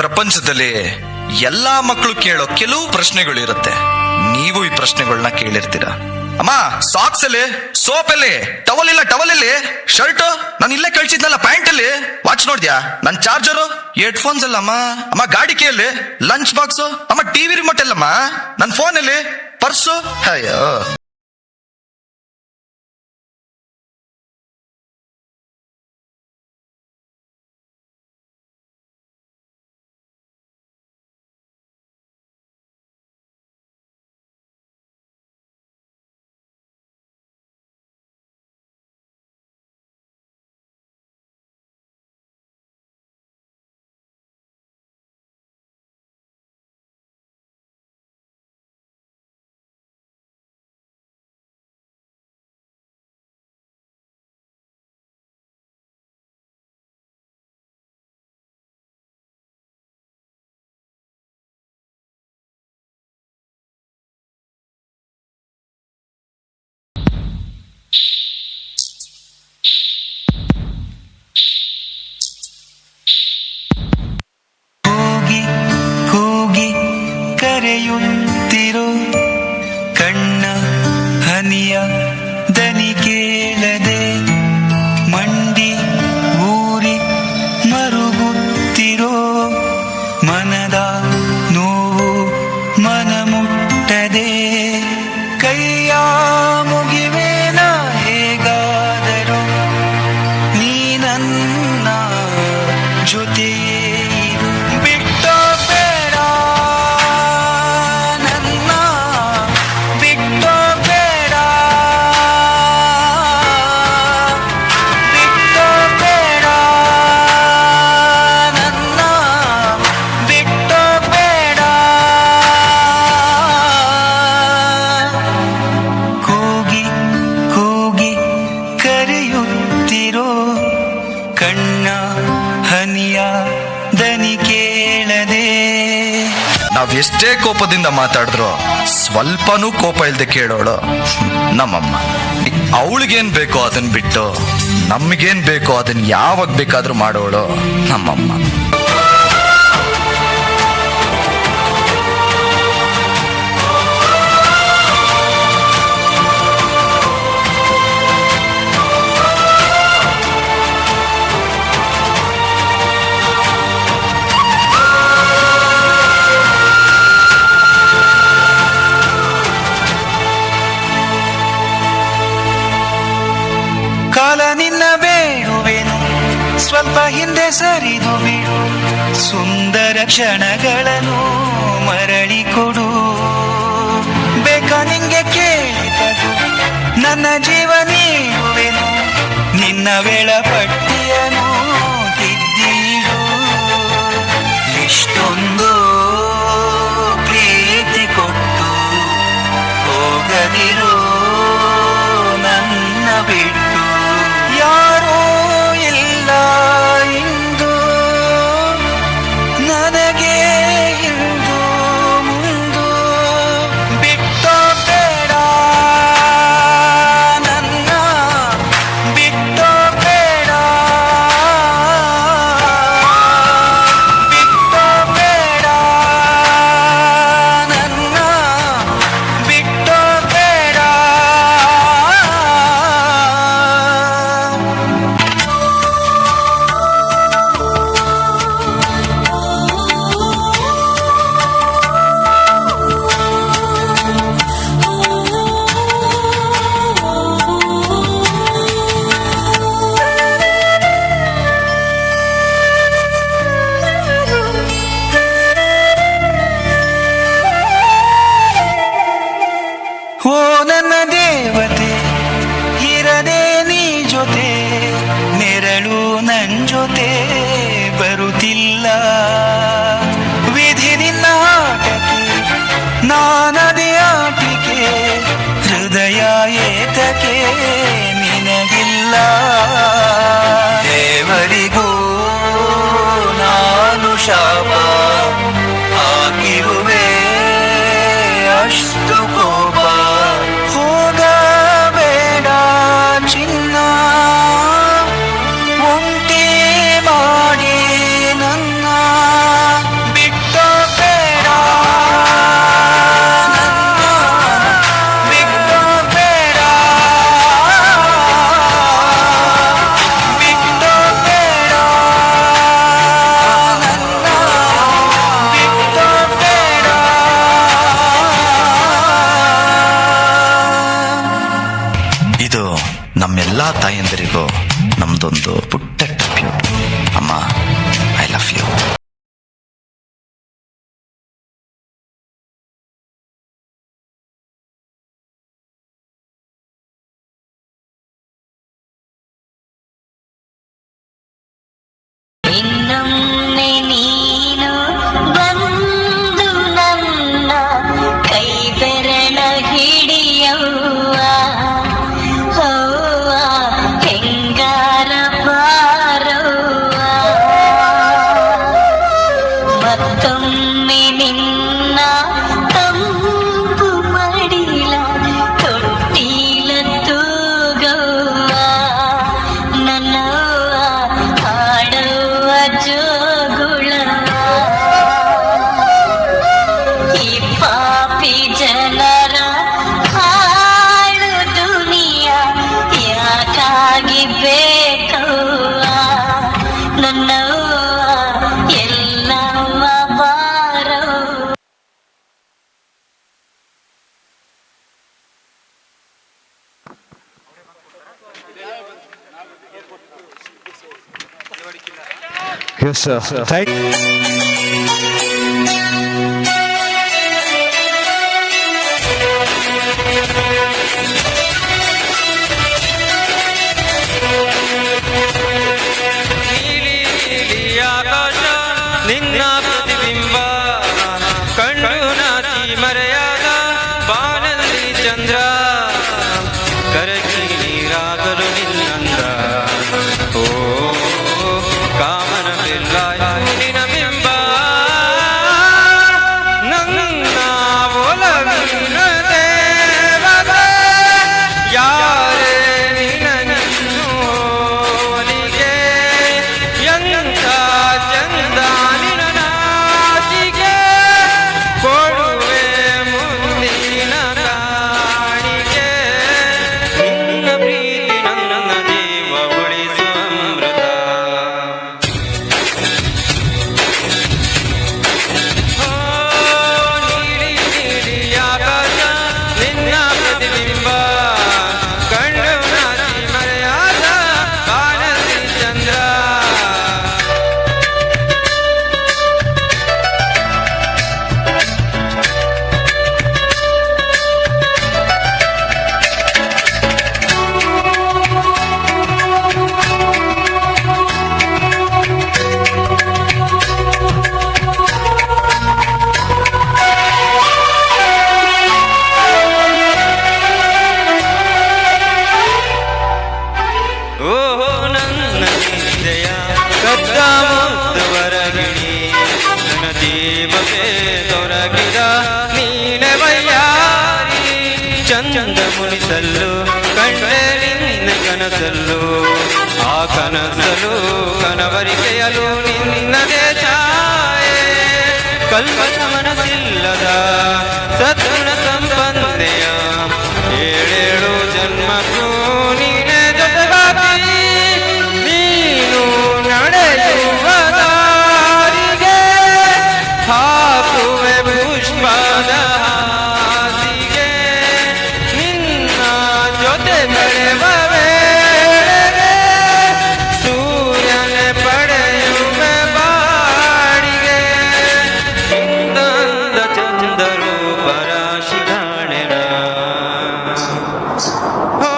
ಪ್ರಪಂಚದಲ್ಲಿ ಎಲ್ಲಾ ಮಕ್ಕಳು ಕೇಳೋ ಕೆಲವು ಪ್ರಶ್ನೆಗಳು ಇರುತ್ತೆ. ನೀವು ಈ ಪ್ರಶ್ನೆಗಳನ್ನ ಕೇಳಿರ್ತೀರ. ಅಮ್ಮ, ಸಾಕ್ಸ್ ಅಲ್ಲಿ, ಸೋಪ್ ಅಲ್ಲಿ, ಟವಲ್ ಇಲ್ಲ, ಟವಲ್ ಇಲ್ಲಿ, ಶರ್ಟ್ ನಾನು ಇಲ್ಲೇ ಕಳ್ಸಿದ್ನಲ್ಲ, ಪ್ಯಾಂಟ್ ಅಲ್ಲಿ, ವಾಚ್ ನೋಡ್ದ್ಯಾ, ನನ್ ಚಾರ್ಜರು, ಹೆಡ್ ಫೋನ್ಸ್ ಅಲ್ಲಮ್ಮ, ಅಮ್ಮ ಗಾಡಿ ಕೇಳಿ, ಲಂಚ್ ಬಾಕ್ಸ್, ಅಮ್ಮ ಟಿವಿ ರಿಮೋಟ್ ಅಲ್ಲಮ್ಮ, ನನ್ ಫೋನ್ ಅಲ್ಲಿ, ಪರ್ಸು. ಅಯ್ಯೋ, ಹೋಗಿ ಹೋಗಿ ಕರೆಯುತ್ತಿರೋ ಕಣ್ಣ ಹನಿಯ ದನಿ ಕೇಳದೆ ಮಂಡಿ ಊರಿ ಮರುಗುತ್ತಿರೋ ಮನದ ನೋವು ಮನ ಮುಟ್ಟದೆ ಕೈಯ ಮುಗಿವೇನ ಹೇಗಾದರೂ ನೀ ನನ್ನ ಜೊತೆಯೇ ಇರು. ಬಿಟ್ಟೋ ಬೇಡ ನನ್ನ, ಬಿಟ್ಟೋ ಬೇಡ, ಬಿಟ್ಟೋ ಬೇಡ ನನ್ನ, ಬಿಟ್ಟೋ ಬೇಡ. ಕೂಗಿ ಕೂಗಿ ಕರೆಯುತ್ತಿರೋ ಕಣ್ಣ ಹನಿಯ ದನಿ ಕೇಳದೆ. ನಾವ್ ಎಷ್ಟೇ ಕೋಪದಿಂದ ಮಾತಾಡಿದ್ರು ಸ್ವಲ್ಪನೂ ಕೋಪ ಇಲ್ದೆ ಕೇಳೋಳು ನಮ್ಮಮ್ಮ. ಅವಳಿಗೇನ್ ಬೇಕೋ ಅದನ್ನ ಬಿಟ್ಟು ನಮ್ಗೇನ್ ಬೇಕೋ ಅದನ್ನ ಯಾವಾಗ ಬೇಕಾದ್ರೂ ಮಾಡೋಳು ನಮ್ಮಮ್ಮ. ಕಾಲ ನಿನ್ನ ಬೇಡುವೆನು, ಸ್ವಲ್ಪ ಹಿಂದೆ ಸರಿದು ಬಿಡು, ಸುಂದರ ಕ್ಷಣಗಳನ್ನು ಮರಳಿ ಕೊಡು. ಬೇಕ ನಿಂಗೆ ಕೇಳಿದರು ನನ್ನ ಜೀವ ನೀಡುವೆನು, ನಿನ್ನ ವೇಳಪಟ್ಟಿಯನು ತಿದ್ದಿಡು. ಇಷ್ಟೊಂದು ಪ್ರೀತಿ ಕೊಟ್ಟು ಹೋಗದಿರು ನನ್ನ ಬಿಟ್ಟು. ಯಾರೂ ಇಲ್ಲ ಇಂದು ನನಗೆ, ಇಂದು ಮುಂದು. ಬಿಟ್ಟೋ ಬೇಡ ನನ್ನ, ಬಿಟ್ಟೋ ಬೇಡ, ಬಿಟ್ಟೋ ಬೇಡ ನನ್ನ, ಬಿಟ್ಟೋ ಬೇಡ. ಓ ನನ್ನ ದೇವತೆ, ಇರದೆ ನೀ ಜೊತೆ, ನೆರಳು ನನ್ ಜೊತೆ ಬರುತ್ತಿಲ್ಲ. ವಿಧಿ ನಿನ್ನ ಆಟಕ್ಕೆ ನಾನದೇ ಆಟಿಕೆ, ಹೃದಯ ಏತಕ್ಕೆ ನಿನಗಿಲ್ಲ. ದೇವರಿಗೂ ನಾನು ಶಾಪ ಹಾಕಿರುವೆ, ಅಷ್ಟು ಕೋಪ. ಹೋಗಬೇಡ ಚಿನ್ನ, ಒಂಟಿ ಮಾಡಿ ನನ್ನ ಎಲ್ಲಾ ತಾಯಂದಿರಿಗೂ ನಮ್ದೊಂದು ಪುಟ್ಟ ಟ್ರಿಬ್ಯೂಟ್. ಅಮ್ಮ, ಐ ಲವ್ ಯು. ಇನ್ನೊಮ್ಮೆ ನೀನು ಬಂದು ನನ್ನ ಕೈ ಬೆರಳ ಹಿಡಿಯವ್ವ, ಹೌವ ಹೆಂಗಾರ ಬಾರವ್ವ. ಮತ್ತೊಮ್ಮೆ ನಿನ್ನ ತಂಪು ಮಡಿಲ ತೊಟ್ಟಿಲ ತೂಗವ್ವ, ನನ್ನವ್ವ ಹಾಡುವ ಜೋಗುಳವ್ವ. ಈ ಪಾಪಿ ಜನರ ಹಾಳು ದುನಿಯ ಯಾಕಾಗಿ ಬೇಕವ್ವ, ನನ್ನವ್ವ ಎಲ್ಲವ್ವ ಬಾರವ್ವ. Yes, sir. Thank ನೀಲಿ ನೀಲಿ ಆಕಾಶ ನಿನ್ನ ಪ್ರತಿಬಿಂಬ ಕಂಡು ನಾಚಿ ಮರೆಯಾದ ಬಾನಲ್ಲಿ ಚಂದ್ರ ಕರಗಿ ನೀರಾಗಲು ನಿನ್ನಂದ. ಓ ಕಾಮನ ಬಿಲ್ಲ ನಿನ್ನ ಬಿಂಬ ನನ್ನ ಒಲವಿನ ದೇವತೆ ಯಾರೇ ನಿನ್ನನಿಗೆ ಎಂಥ ಚಂದ ನಿನ್ನ ನಾಚಿಕೆ ಕೊಡುವೆ ಮುಂದಿನ ಕಾಣಿಕೆ. ನಿನ್ನ ಪ್ರೀತಿ ನನ್ನ ಜೀವ ಉಳಿಸುವ ಅಮೃತ. ಓ ನೀಲಿ ನೀಲಿ ಆಕಾಶ ನಿನ್ನ ಪ್ರತಿಬಿಂಬ ಕಂಡು ನಾಚಿ ಮರೆಯಾದ ಬಾನಲ್ಲಿ ಚಂದ್ರ. ಓಹೋ ನನ್ನ ನಿಂದೆಯ ಕದ್ದ ಮುದ್ದುವರಗಿಣಿ ನನ್ನ ಜೀವಕ್ಕೆ ತೊರಗಿದ ನೀನೆ ಬಯ್ಯಾರಿ. ಚಂದ ಮುನಿಸಲು ಕಂಡೆ ನಿನ್ನ ಕನಸಲ್ಲು, ಆ ಕನಸಲು ಕನವರಿಕೆಯಲು ನಿನ್ನದೇ ಛಾಯೆ. ಕಲ್ಪದ ಮನಸ್ಸಿಲ್ಲದ ಸದ್ಗುಣ ಸಂಪನ್ನೆಯ ಏಳೇಳು ಜನ್ಮಕ್ಕೂ ನೀನೆ ಜೊತೆಗಾತಿ. ನೀನು ನಡೆಯುವ ದಾರಿಗೆ ಹಾಕುವೆ ಪುಷ್ಪದ ಹಾಸಿಗೆ. ನಿನ್ನ ಜೊತೆ ಬೆಳೆವ ವೇಳೆಗೆ ಸೂರ್ಯನ ಪಡೆಯುವೆ ಬಾಡಿಗೆ. ಇಂದಂದ ಚಂದರು ಪರಾಶಿ ಕಾಣೆನ. ಓ